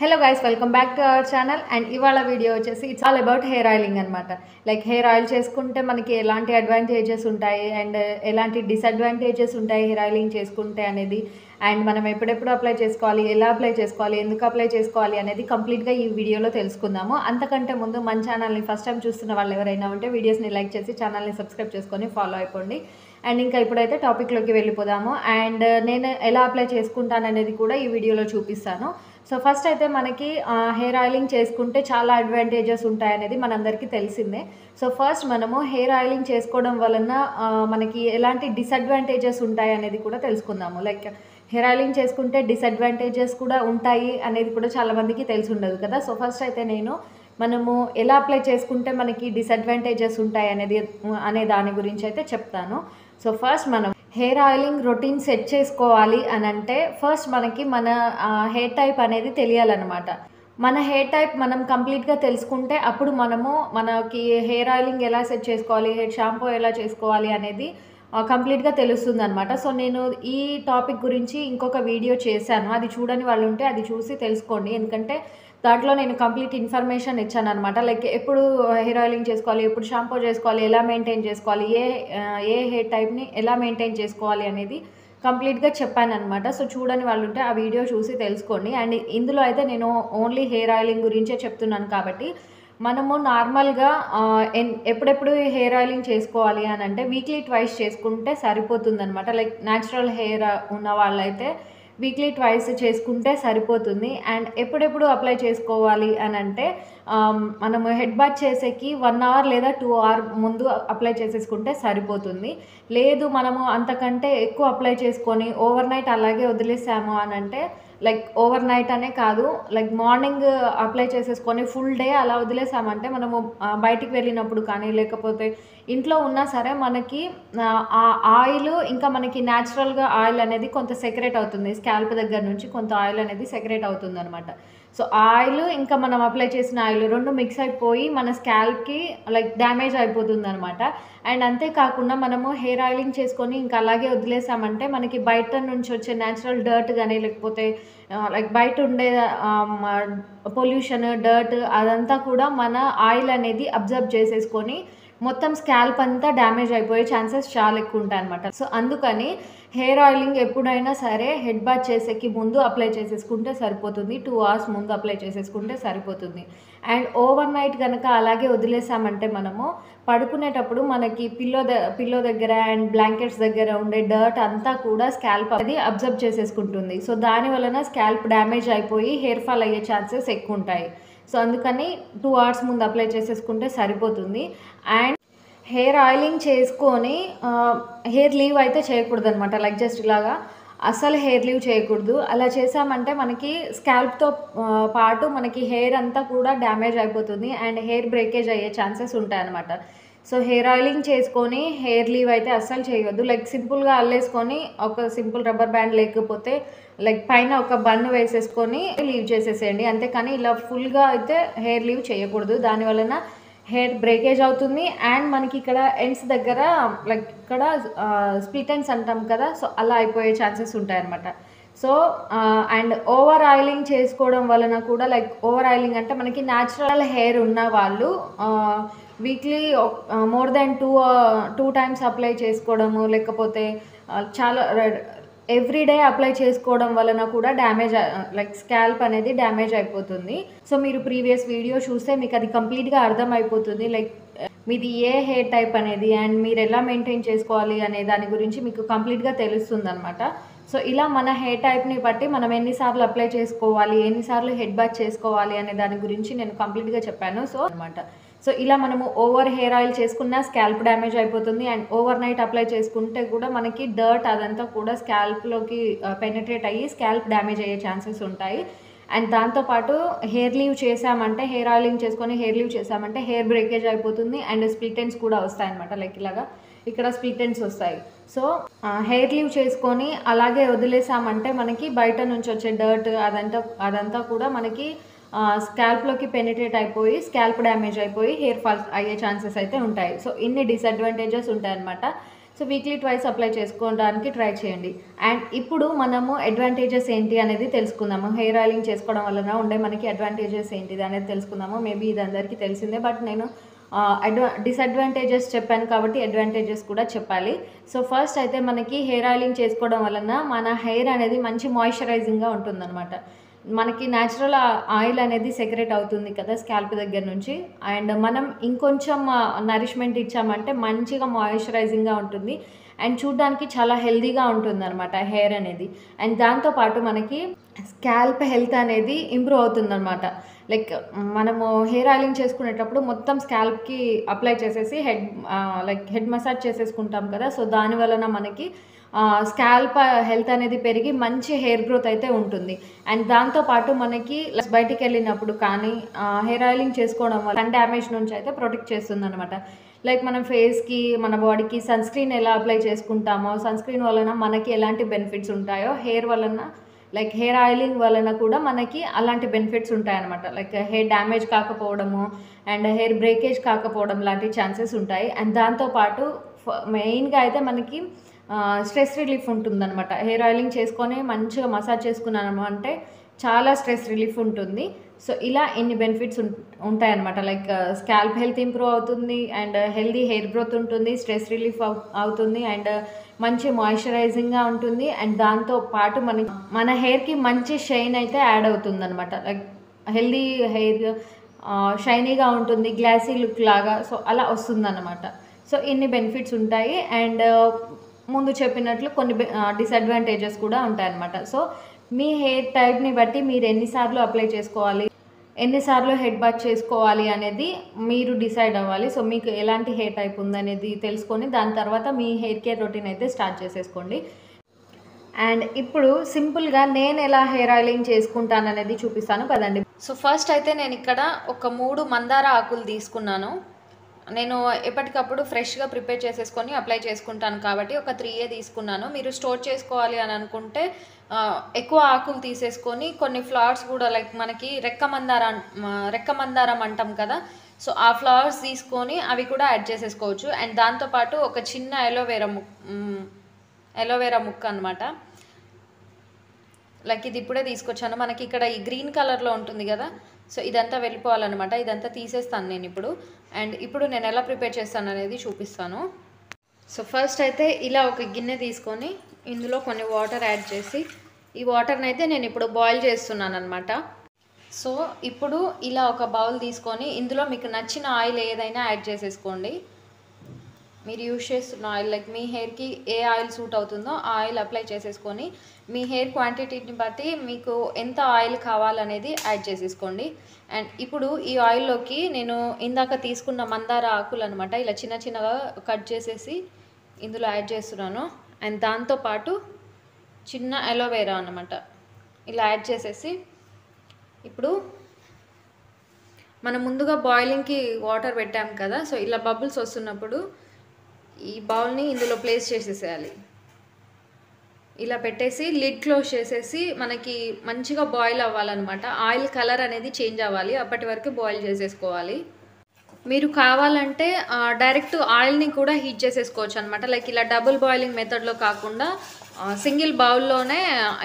Hello guys, welcome back to our channel. And ఇవాళ video వచ్చేసి it's all about hair oiling అనమాట. Like hair oil చేసుకుంటే మనకి ఎలాంటి అడ్వాంటేజెస్ ఉంటాయి అండ్ ఎలాంటి డిసడ్వాంటేజెస్ ఉంటాయి హెయిర్ ఆయిలింగ్ చేసుకుంటే అనేది, అండ్ మనం ఎప్పుడెప్పుడు అప్లై చేసుకోవాలి, ఎలా అప్లై చేసుకోవాలి, ఎందుకు అప్లై చేసుకోవాలి అనేది కంప్లీట్గా ఈ వీడియోలో తెలుసుకుందాము. అంతకంటే ముందు మన ఛానల్ని ఫస్ట్ టైం చూస్తున్న వాళ్ళు ఎవరైనా ఉంటే వీడియోస్ని లైక్ చేసి ఛానల్ని సబ్స్క్రైబ్ చేసుకొని ఫాలో అయిపోండి. అండ్ ఇంకా ఇప్పుడైతే టాపిక్లోకి వెళ్ళిపోదాము. అండ్ నేను ఎలా అప్లై చేసుకుంటాను అనేది కూడా ఈ వీడియోలో చూపిస్తాను. సో ఫస్ట్ అయితే మనకి హెయిర్ ఆయిలింగ్ చేసుకుంటే చాలా అడ్వాంటేజెస్ ఉంటాయనేది మనందరికీ తెలిసిందే. సో ఫస్ట్ మనము హెయిర్ ఆయిలింగ్ చేసుకోవడం వలన మనకి ఎలాంటి డిసడ్వాంటేజెస్ ఉంటాయి అనేది కూడా తెలుసుకుందాము. లైక్ హెయిర్ ఆయిలింగ్ చేసుకుంటే డిసడ్వాంటేజెస్ కూడా ఉంటాయి అనేది కూడా చాలామందికి తెలిసి ఉండదు కదా. సో ఫస్ట్ అయితే మనము ఎలా అప్లై చేసుకుంటే మనకి డిసడ్వాంటేజెస్ ఉంటాయి అనే దాని గురించి అయితే చెప్తాను. సో ఫస్ట్ మనం హెయిర్ ఆయిలింగ్ రొటీన్ సెట్ చేసుకోవాలి అని అంటే ఫస్ట్ మనకి మన హెయిర్ టైప్ అనేది తెలియాలన్నమాట. మన హెయిర్ టైప్ మనం కంప్లీట్గా తెలుసుకుంటే అప్పుడు మనకి హెయిర్ ఆయిలింగ్ ఎలా సెట్ చేసుకోవాలి, హెయిర్ షాంపూ ఎలా చేసుకోవాలి అనేది కంప్లీట్గా తెలుస్తుంది అనమాట. సో నేను ఈ టాపిక్ గురించి ఇంకొక వీడియో చేశాను, అది చూడని వాళ్ళు ఉంటే అది చూసి తెలుసుకోండి. ఎందుకంటే దాంట్లో నేను కంప్లీట్ ఇన్ఫర్మేషన్ ఇచ్చాను అనమాట. లైక్ ఎప్పుడు హెయిర్ ఆయిలింగ్ చేసుకోవాలి, ఎప్పుడు షాంపూ చేసుకోవాలి, ఎలా మెయింటైన్ చేసుకోవాలి, ఏ హెయిర్ టైప్ని ఎలా మెయింటైన్ చేసుకోవాలి అనేది కంప్లీట్గా చెప్పాను అనమాట. సో చూడని వాళ్ళు ఉంటే ఆ వీడియో చూసి తెలుసుకోండి. అండ్ ఇందులో అయితే నేను ఓన్లీ హెయిర్ ఆయిలింగ్ గురించే చెప్తున్నాను కాబట్టి మనము నార్మల్గా ఎప్పుడెప్పుడు హెయిర్ ఆయిలింగ్ చేసుకోవాలి అని అంటే వీక్లీ ట్వైస్ చేసుకుంటే సరిపోతుంది అనమాట. లైక్ న్యాచురల్ హెయిర్ ఉన్న వాళ్ళైతే వీక్లీ ట్వైస్ చేసుకుంటే సరిపోతుంది. అండ్ ఎప్పుడెప్పుడు అప్లై చేసుకోవాలి అని అంటే మనము హెడ్ బాత్ చేసేకి 1 అవర్ లేదా 2 అవర్ ముందు అప్లై చేసేసుకుంటే సరిపోతుంది. లేదు మనము అంతకంటే ఎక్కువ అప్లై చేసుకొని ఓవర్ నైట్ అలాగే వదిలేసాము అని అంటే, లైక్ ఓవర్ నైట్ అనే కాదు, లైక్ మార్నింగ్ అప్లై చేసేసుకొని ఫుల్ డే అలా వదిలేసామంటే మనము బయటికి వెళ్ళినప్పుడు కానీ లేకపోతే ఇంట్లో ఉన్నా సరే మనకి ఆ ఆయిల్ ఇంకా మనకి న్యాచురల్గా ఆయిల్ అనేది కొంత సెక్రేట్ అవుతుంది. స్కాల్ప్ దగ్గర నుంచి కొంత ఆయిల్ అనేది సెక్రేట్ అవుతుంది అనమాట. సో ఆయిల్ ఇంకా మనం అప్లై చేసిన ఆయిల్ రెండు మిక్స్ అయిపోయి మన స్కాల్ప్కి లైక్ డ్యామేజ్ అయిపోతుంది అనమాట. అండ్ అంతేకాకుండా మనము హెయిర్ ఆయిలింగ్ చేసుకొని ఇంకా అలాగే వదిలేసామంటే మనకి బయట నుంచి వచ్చే న్యాచురల్ డర్ట్ కానీ లేకపోతే లైక్ బయట ఉండే పొల్యూషన్, డర్ట్ అదంతా కూడా మన ఆయిల్ అనేది అబ్జర్వ్ చేసేసుకొని మొత్తం స్కాల్ప్ అంతా డ్యామేజ్ అయిపోయే ఛాన్సెస్ చాలా ఎక్కువ ఉంటాయి అనమాట. సో అందుకని హెయిర్ ఆయిలింగ్ ఎప్పుడైనా సరే హెడ్ బాత్ చేసేకి ముందు అప్లై చేసేసుకుంటే సరిపోతుంది. 2 అవర్స్ ముందు అప్లై చేసేసుకుంటే సరిపోతుంది. అండ్ ఓవర్ నైట్ కనుక అలాగే వదిలేసామంటే మనము పడుకునేటప్పుడు మనకి పిల్లో దగ్గర అండ్ బ్లాంకెట్స్ దగ్గర ఉండే డర్ట్ అంతా కూడా స్కాల్ప్ అది అబ్జర్వ్ చేసేసుకుంటుంది. సో దాని వలన స్కాల్ప్ డ్యామేజ్ అయిపోయి హెయిర్ ఫాల్ అయ్యే ఛాన్సెస్ ఎక్కువ ఉంటాయి. సో అందుకని 2 అవర్స్ ముందు అప్లై చేసేసుకుంటే సరిపోతుంది. అండ్ హెయిర్ ఆయిలింగ్ చేసుకొని హెయిర్ లీవ్ అయితే చేయకూడదు అనమాట. లైక్ జస్ట్ ఇలాగా అసలు హెయిర్ లీవ్ చేయకూడదు. అలా చేసామంటే మనకి స్కాల్ప్తో పాటు మనకి హెయిర్ అంతా కూడా డ్యామేజ్ అయిపోతుంది అండ్ హెయిర్ బ్రేకేజ్ అయ్యే ఛాన్సెస్ ఉంటాయి అనమాట. సో హెయిర్ ఆయిలింగ్ చేసుకొని హెయిర్ లీవ్ అయితే అస్సలు చేయవద్దు. లైక్ సింపుల్గా అల్లేసుకొని ఒక సింపుల్ రబ్బర్ బ్యాండ్ లేకపోతే లైక్ పైన ఒక బన్ వేసేసుకొని లీవ్ చేసేసేయండి. అంతేకాని ఇలా ఫుల్గా అయితే హెయిర్ లీవ్ చేయకూడదు. దానివలన హెయిర్ బ్రేకేజ్ అవుతుంది అండ్ మనకి ఇక్కడ ఎండ్స్ దగ్గర లైక్ ఇక్కడ స్ప్లిట్ ఎండ్స్ అంటాం కదా, సో అలా అయిపోయే ఛాన్సెస్ ఉంటాయి అనమాట. సో అండ్ ఓవర్ ఆయిలింగ్ చేసుకోవడం వలన కూడా, లైక్ ఓవర్ ఆయిలింగ్ అంటే మనకి న్యాచురల్ హెయిర్ ఉన్న వాళ్ళు weekly more than 2 times apply చేసుకోవడము లేకపోతే చాలా ఎవ్రీడే అప్లై చేసుకోవడం వలన కూడా డ్యామేజ్ లైక్ స్కాల్ప్ అనేది డ్యామేజ్ అయిపోతుంది. సో మీరు ప్రీవియస్ వీడియో చూస్తే మీకు అది కంప్లీట్గా అర్థమైపోతుంది. లైక్ మీది ఏ హెయిర్ టైప్ అనేది అండ్ మీరు ఎలా మెయింటైన్ చేసుకోవాలి అనే దాని గురించి మీకు కంప్లీట్గా తెలుస్తుంది అనమాట. సో ఇలా మన హెయిర్ టైప్ని బట్టి మనం ఎన్నిసార్లు అప్లై చేసుకోవాలి, ఎన్నిసార్లు హెడ్ బాత్ చేసుకోవాలి అనే దాని గురించి నేను కంప్లీట్గా చెప్పాను. సో అనమాట, సో ఇలా మనము ఓవర్ హెయిర్ ఆయిల్ చేసుకున్న స్కాల్ప్ డ్యామేజ్ అయిపోతుంది అండ్ ఓవర్ నైట్ అప్లై చేసుకుంటే కూడా మనకి డర్ట్ అదంతా కూడా స్కాల్ప్లోకి పెనిట్రేట్ అయ్యి స్కాల్ప్ డ్యామేజ్ అయ్యే ఛాన్సెస్ ఉంటాయి. అండ్ దాంతోపాటు హెయిర్ లీవ్ చేసామంటే, హెయిర్ ఆయిలింగ్ చేసుకొని హెయిర్ లీవ్ చేసామంటే హెయిర్ బ్రేకేజ్ అయిపోతుంది అండ్ స్ప్లిట్ ఎండ్స్ కూడా వస్తాయి అనమాట. లైక్ ఇలాగా ఇక్కడ స్ప్లిట్ ఎండ్స్ వస్తాయి. సో హెయిర్ లీవ్ చేసుకొని అలాగే వదిలేసామంటే మనకి బయట నుంచి వచ్చే డర్ట్ అదంతా కూడా మనకి స్కాల్ప్లోకి పెనిట్రేట్ అయిపోయి స్కాల్ప్ డ్యామేజ్ అయిపోయి హెయిర్ ఫాల్ అయ్యే ఛాన్సెస్ అయితే ఉంటాయి. సో ఇన్ని డిసడ్వాంటేజెస్ ఉంటాయి అనమాట. సో వీక్లీ ట్వైస్ అప్లై చేసుకోవడానికి ట్రై చేయండి. అండ్ ఇప్పుడు మనము అడ్వాంటేజెస్ ఏంటి అనేది తెలుసుకుందాము. హెయిర్ ఆయిలింగ్ చేసుకోవడం వలన ఉండే మనకి అడ్వాంటేజెస్ ఏంటిది అనేది తెలుసుకుందాము. మేబీ ఇది అందరికీ తెలిసిందే, బట్ నేను డిసడ్వాంటేజెస్ చెప్పాను కాబట్టి అడ్వాంటేజెస్ కూడా చెప్పాలి. సో ఫస్ట్ అయితే మనకి హెయిర్ ఆయిలింగ్ చేసుకోవడం వలన మన హెయిర్ అనేది మంచి మాయిశ్చరైజింగ్గా ఉంటుందన్నమాట. మనకి న్యాచురల్ ఆయిల్ అనేది సెక్రెట్ అవుతుంది కదా స్కాల్ప్ దగ్గర నుంచి. అండ్ మనం ఇంకొంచెం నరిష్మెంట్ ఇచ్చామంటే మంచిగా మాయిశ్చరైజింగ్గా ఉంటుంది అండ్ చూడడానికి చాలా హెల్తీగా ఉంటుందన్నమాట హెయిర్ అనేది. అండ్ దాంతోపాటు మనకి స్కాల్ప్ హెల్త్ అనేది ఇంప్రూవ్ అవుతుందన్నమాట. లైక్ మనము హెయిర్ ఆయిలింగ్ చేసుకునేటప్పుడు మొత్తం స్కాల్ప్కి అప్లై చేసేసి హెడ్ మసాజ్ చేసేసుకుంటాం కదా. సో దాని వలన మనకి స్కాల్ప్ హెల్త్ అనేది పెరిగి మంచి హెయిర్ గ్రోత్ అయితే ఉంటుంది. అండ్ దాంతోపాటు మనకి బయటికి వెళ్ళినప్పుడు కానీ హెయిర్ ఆయిలింగ్ చేసుకోవడం వల్ల సన్ డ్యామేజ్ నుంచి అయితే ప్రొటెక్ట్ చేస్తుంది అనమాట. లైక్ మనం ఫేస్కి మన బాడీకి సన్ స్క్రీన్ ఎలా అప్లై చేసుకుంటామో, సన్ స్క్రీన్ వలన మనకి ఎలాంటి బెనిఫిట్స్ ఉంటాయో హెయిర్ వలన లైక్ హెయిర్ ఆయిలింగ్ వలన కూడా మనకి అలాంటి బెనిఫిట్స్ ఉంటాయన్నమాట. లైక్ హెయిర్ డ్యామేజ్ కాకపోవడము అండ్ హెయిర్ బ్రేకేజ్ కాకపోవడం లాంటి ఛాన్సెస్ ఉంటాయి. అండ్ దాంతోపాటు మెయిన్గా అయితే మనకి స్ట్రెస్ రిలీఫ్ ఉంటుందన్నమాట. హెయిర్ ఆయిలింగ్ చేసుకొని మంచిగా మసాజ్ చేసుకున్నాము అంటే చాలా స్ట్రెస్ రిలీఫ్ ఉంటుంది. సో ఇలా ఎన్ని బెనిఫిట్స్ ఉంటాయన్నమాట. లైక్ స్కాల్ప్ హెల్త్ ఇంప్రూవ్ అవుతుంది అండ్ హెల్దీ హెయిర్ గ్రోత్ ఉంటుంది, స్ట్రెస్ రిలీఫ్ అవుతుంది అండ్ మంచి మాయిశ్చరైజింగ్గా ఉంటుంది. అండ్ దాంతో పాటు మన హెయిర్కి మంచి షైన్ అయితే యాడ్ అవుతుంది అనమాట. లైక్ హెల్దీ హెయిర్ షైనీగా ఉంటుంది, గ్లాసీ లుక్ లాగా సో అలా వస్తుందన్నమాట. సో ఇన్ని బెనిఫిట్స్ ఉంటాయి. అండ్ ముందు చెప్పినట్లు కొన్ని డిసడ్వాంటేజెస్ కూడా ఉంటాయన్నమాట. సో మీ హెయిర్ టైప్ని బట్టి మీరు ఎన్నిసార్లు అప్లై చేసుకోవాలి, ఎన్నిసార్లు హెడ్ బాత్ చేసుకోవాలి అనేది మీరు డిసైడ్ అవ్వాలి. సో మీకు ఎలాంటి హెయిర్ టైప్ ఉందనేది తెలుసుకొని దాని తర్వాత మీ హెయిర్ కేర్ రొటీన్ అయితే స్టార్ట్ చేసేసుకోండి. అండ్ ఇప్పుడు సింపుల్గా నేను ఎలా హెయిర్ ఆయిలింగ్ చేసుకుంటాను అనేది చూపిస్తాను కదండి. సో ఫస్ట్ అయితే నేను ఇక్కడ ఒక 3 మందార ఆకులు తీసుకున్నాను. నేను ఎప్పటికప్పుడు ఫ్రెష్గా ప్రిపేర్ చేసేసుకొని అప్లై చేసుకుంటాను కాబట్టి ఒక 3 తీసుకున్నాను. మీరు స్టోర్ చేసుకోవాలి అని అనుకుంటే ఎక్కువ ఆకులు తీసేసుకొని కొన్ని ఫ్లవర్స్ కూడా లైక్ మనకి రెక్క మందారం అంటాం కదా. సో ఆ ఫ్లవర్స్ తీసుకొని అవి కూడా యాడ్ చేసేసుకోవచ్చు. అండ్ దాంతోపాటు ఒక చిన్న ఎలోవేరా ముక్క అనమాట. లైక్ ఇది ఇప్పుడే తీసుకొచ్చాను. మనకి ఇక్కడ ఈ గ్రీన్ కలర్లో ఉంటుంది కదా. సో ఇదంతా వెళ్ళిపోవాలన్నమాట. ఇదంతా తీసేస్తాను నేను ఇప్పుడు. అండ్ ఇప్పుడు నేను ఎలా ప్రిపేర్ చేస్తాను అనేది చూపిస్తాను. సో ఫస్ట్ అయితే ఇలా ఒక గిన్నె తీసుకొని ఇందులో కొన్ని వాటర్ యాడ్ చేసి ఈ వాటర్ని అయితే నేను ఇప్పుడు బాయిల్ చేస్తున్నాను అనమాట. సో ఇప్పుడు ఇలా ఒక బౌల్ తీసుకొని ఇందులో మీకు నచ్చిన ఆయిల్ ఏదైనా యాడ్ చేసేసుకోండి. మీరు యూజ్ చేస్తున్న ఆయిల్ లైక్ మీ హెయిర్కి ఏ ఆయిల్ సూట్ అవుతుందో ఆ ఆయిల్ అప్లై చేసేసుకొని మీ హెయిర్ క్వాంటిటీని బట్టి మీకు ఎంత ఆయిల్ కావాలనేది యాడ్ చేసేసుకోండి. అండ్ ఇప్పుడు ఈ ఆయిల్లోకి నేను ఇందాక తీసుకున్న మందార ఆకులు అనమాట ఇలా చిన్న చిన్నగా కట్ చేసేసి ఇందులో యాడ్ చేస్తున్నాను. అండ్ దాంతోపాటు చిన్న అలోవేరా అనమాట ఇలా యాడ్ చేసేసి ఇప్పుడు మనం ముందుగా బాయిలింగ్కి వాటర్ పెట్టాం కదా. సో ఇలా బబుల్స్ వస్తున్నప్పుడు ఈ బౌల్ని ఇందులో ప్లేస్ చేసేసేయాలి. ఇలా పెట్టేసి లిడ్ క్లోజ్ చేసేసి మనకి మంచిగా బాయిల్ అవ్వాలన్నమాట. ఆయిల్ కలర్ అనేది చేంజ్ అవ్వాలి, అప్పటి వరకు బాయిల్ చేసేసుకోవాలి. మీరు కావాలంటే డైరెక్ట్ ఆయిల్ని కూడా హీట్ చేసేసుకోవచ్చు అనమాట. లైక్ ఇలా డబుల్ బాయిలింగ్ మెథడ్లో కాకుండా సింగిల్ బౌల్లోనే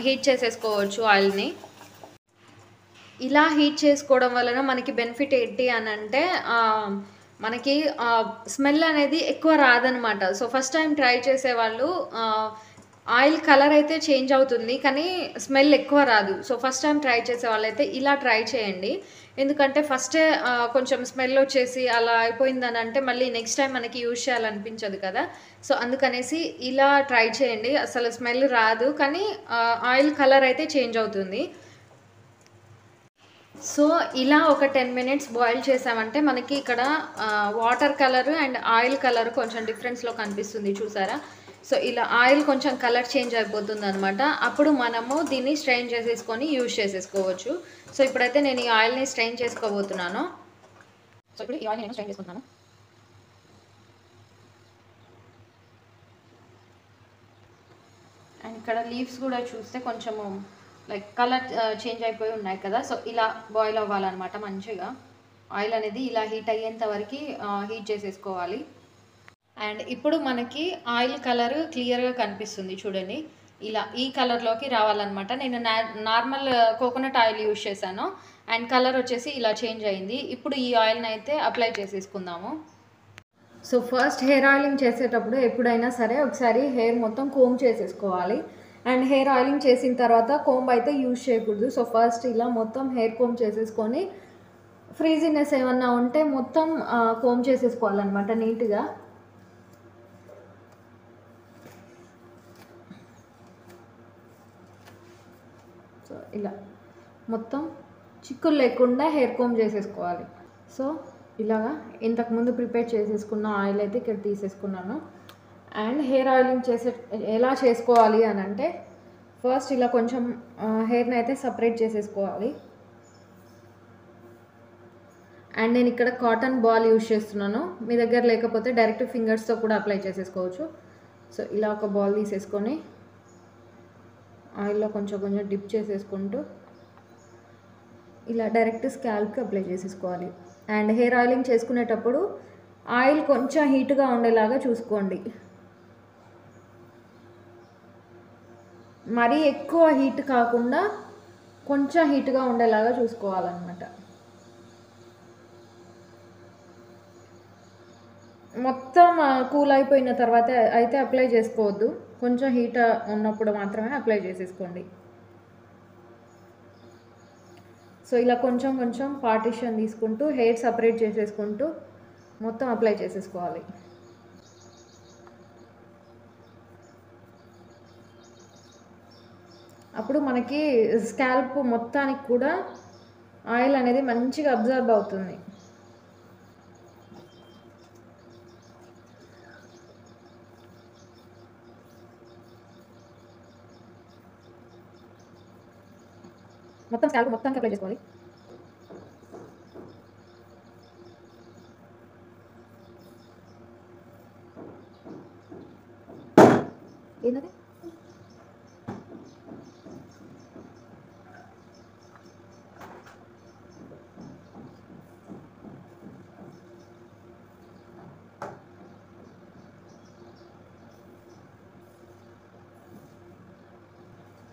హీట్ చేసేసుకోవచ్చు ఆయిల్ని. ఇలా హీట్ చేసుకోవడం వలన మనకి బెనిఫిట్ ఏంటి అని అంటే మనకి స్మెల్ అనేది ఎక్కువ రాదనమాట. సో ఫస్ట్ టైం ట్రై చేసేవాళ్ళు ఆయిల్ కలర్ అయితే చేంజ్ అవుతుంది కానీ స్మెల్ ఎక్కువ రాదు. సో ఫస్ట్ టైం ట్రై చేసే వాళ్ళైతే ఇలా ట్రై చేయండి. ఎందుకంటే ఫస్టే కొంచెం స్మెల్ వచ్చేసి అలా అయిపోయిందని అంటే మళ్ళీ నెక్స్ట్ టైం మనకి యూజ్ చేయాలనిపించదు కదా. సో అందుకనేసి ఇలా ట్రై చేయండి. అసలు స్మెల్ రాదు కానీ ఆయిల్ కలర్ అయితే చేంజ్ అవుతుంది. సో ఇలా ఒక 10 మినిట్స్ బాయిల్ చేసామంటే మనకి ఇక్కడ water colour and oil colour కొంచెం డిఫరెన్స్లో కనిపిస్తుంది చూసారా. సో ఇలా ఆయిల్ కొంచెం కలర్ చేంజ్ అయిపోతుంది అనమాట. అప్పుడు మనము దీన్ని స్ట్రెయిన్ చేసేసుకొని యూజ్ చేసేసుకోవచ్చు. సో ఇప్పుడైతే నేను ఈ ఆయిల్ని స్ట్రెయిన్ చేసుకోబోతున్నాను. సో ఇప్పుడు ఈ ఆయిల్ని నేను స్ట్రెయిన్ చేసుకుంటున్నాను. అండ్ ఇక్కడ లీవ్స్ కూడా చూస్తే కొంచెము లైక్ కలర్ చేంజ్ అయిపోయి ఉన్నాయి కదా. సో ఇలా బాయిల్ అవ్వాలన్నమాట. మంచిగా ఆయిల్ అనేది ఇలా హీట్ అయ్యేంత వరకు హీట్ చేసేసుకోవాలి. అండ్ ఇప్పుడు మనకి ఆయిల్ కలర్ క్లియర్గా కనిపిస్తుంది చూడండి. ఇలా ఈ కలర్లోకి రావాలన్నమాట. నేను నార్మల్ కోకోనట్ ఆయిల్ యూజ్ చేశాను అండ్ కలర్ వచ్చేసి ఇలా చేంజ్ అయింది. ఇప్పుడు ఈ ఆయిల్ని అయితే అప్లై చేసేసుకుందాము. సో ఫస్ట్ హెయిర్ ఆయిలింగ్ చేసేటప్పుడు ఎప్పుడైనా సరే ఒకసారి హెయిర్ మొత్తం కోమ్ చేసేసుకోవాలి. అండ్ హెయిర్ ఆయిలింగ్ చేసిన తర్వాత కోంబ్ అయితే యూజ్ చేయకూడదు. సో ఫస్ట్ ఇలా మొత్తం హెయిర్ కోమ్ చేసేసుకొని ఫ్రీజీనెస్ ఏమన్నా ఉంటే మొత్తం కోమ్ చేసేసుకోవాలన్నమాట నీట్గా. సో ఇలా మొత్తం చిక్కులు లేకుండా హెయిర్ కోమ్ చేసేసుకోవాలి. సో ఇలాగా ఇంతకుముందు ప్రిపేర్ చేసేసుకున్న ఆయిల్ అయితే ఇక్కడ తీసేసుకున్నాను. అండ్ హెయిర్ ఆయిలింగ్ ఎలా చేసుకోవాలి అని అంటే ఫస్ట్ ఇలా కొంచెం హెయిర్ని అయితే సపరేట్ చేసేసుకోవాలి. అండ్ నేను ఇక్కడ కాటన్ బాల్ యూజ్ చేస్తున్నాను. మీ దగ్గర లేకపోతే డైరెక్ట్ ఫింగర్స్తో కూడా అప్లై చేసేసుకోవచ్చు. సో ఇలా ఒక బాల్ తీసేసుకొని ఆయిల్లో కొంచెం కొంచెం డిప్ చేసేసుకుంటూ ఇలా డైరెక్ట్ స్కాల్ప్కి అప్లై చేసేసుకోవాలి. అండ్ హెయిర్ ఆయిలింగ్ చేసుకునేటప్పుడు ఆయిల్ కొంచెం హీట్గా ఉండేలాగా చూసుకోండి. మరీ ఎక్కువ హీట్ కాకుండా కొంచెం హీట్గా ఉండేలాగా చూసుకోవాలన్నమాట. మొత్తం కూల్ అయిపోయిన తర్వాత అయితే అప్లై చేసుకోవద్దు. కొంచెం హీట్ ఉన్నప్పుడు మాత్రమే అప్లై చేసేసుకోండి. సో ఇలా కొంచెం కొంచెం పార్టిషన్ తీసుకుంటూ హెయిర్ సపరేట్ చేసేసుకుంటూ మొత్తం అప్లై చేసేసుకోవాలి. అప్పుడు మనకి స్కాల్ప్ మొత్తానికి కూడా ఆయిల్ అనేది మంచిగా అబ్జర్వ్ అవుతుంది. మొత్తం స్కాల్ప్ మొత్తానికి అప్లై చేసుకోవాలి. ఏంటది?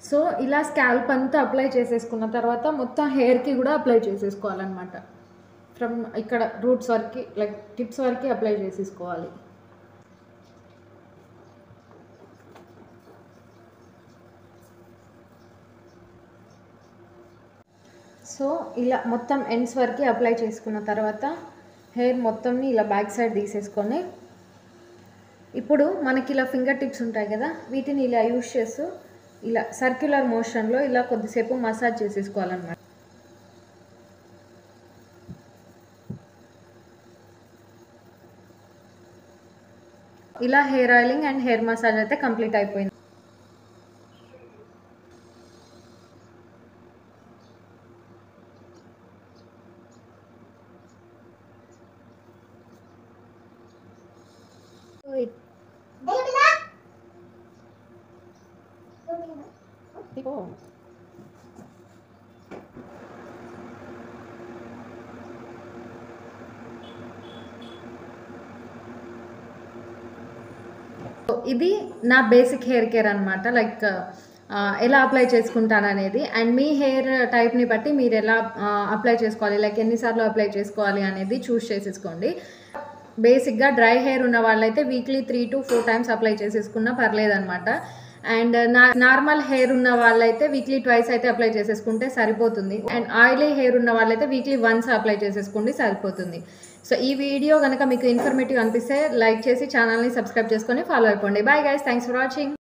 సో ఇలా స్కాల్ప్ అంతా అప్లై చేసేసుకున్న తర్వాత మొత్తం హెయిర్కి కూడా అప్లై చేసేసుకోవాలన్నమాట. ఫ్రమ్ ఇక్కడ రూట్స్ వరకు లైక్ టిప్స్ వరకు అప్లై చేసేసుకోవాలి. సో ఇలా మొత్తం ఎండ్స్ వరకు అప్లై చేసుకున్న తర్వాత హెయిర్ మొత్తంని ఇలా బ్యాక్ సైడ్ తీసేసుకొని ఇప్పుడు మనకి ఇలా ఫింగర్ టిప్స్ ఉంటాయి కదా, వీటిని ఇలా యూజ్ చేస్తూ ఇలా సర్క్యులర్ మోషన్లో ఇలా కొద్దిసేపు మసాజ్ చేసేసుకోవాలన్నమాట. ఇలా hair oiling and hair massage అయితే కంప్లీట్ అయిపోయింది. ఇది నా బేసిక్ హెయిర్ కేర్ అనమాట. లైక్ ఎలా అప్లై చేసుకుంటాను అనేది అండ్ మీ హెయిర్ టైప్ని బట్టి మీరు ఎలా అప్లై చేసుకోవాలి, లైక్ ఎన్నిసార్లు అప్లై చేసుకోవాలి అనేది చూస్ చేసేసుకోండి. బేసిక్గా డ్రై హెయిర్ ఉన్న వాళ్ళైతే వీక్లీ 3 to 4 times అప్లై చేసేసుకున్నా పర్లేదన్నమాట. అండ్ నార్మల్ హెయిర్ ఉన్న వాళ్ళైతే వీక్లీ 2 అయితే అప్లై చేసేసుకుంటే సరిపోతుంది. అండ్ ఆయిలీ హెయిర్ ఉన్న వాళ్ళైతే వీక్లీ 1 అప్లై చేసేసుకోండి సరిపోతుంది. సో ఈ వీడియో కనుక మీకు ఇన్ఫర్మేటివ్ అనిపిస్తే లైక్ చేసి ఛానల్ని సబ్స్క్రైబ్ చేసుకొని ఫాలో అయిపోండి. Bye guys, thanks for watching.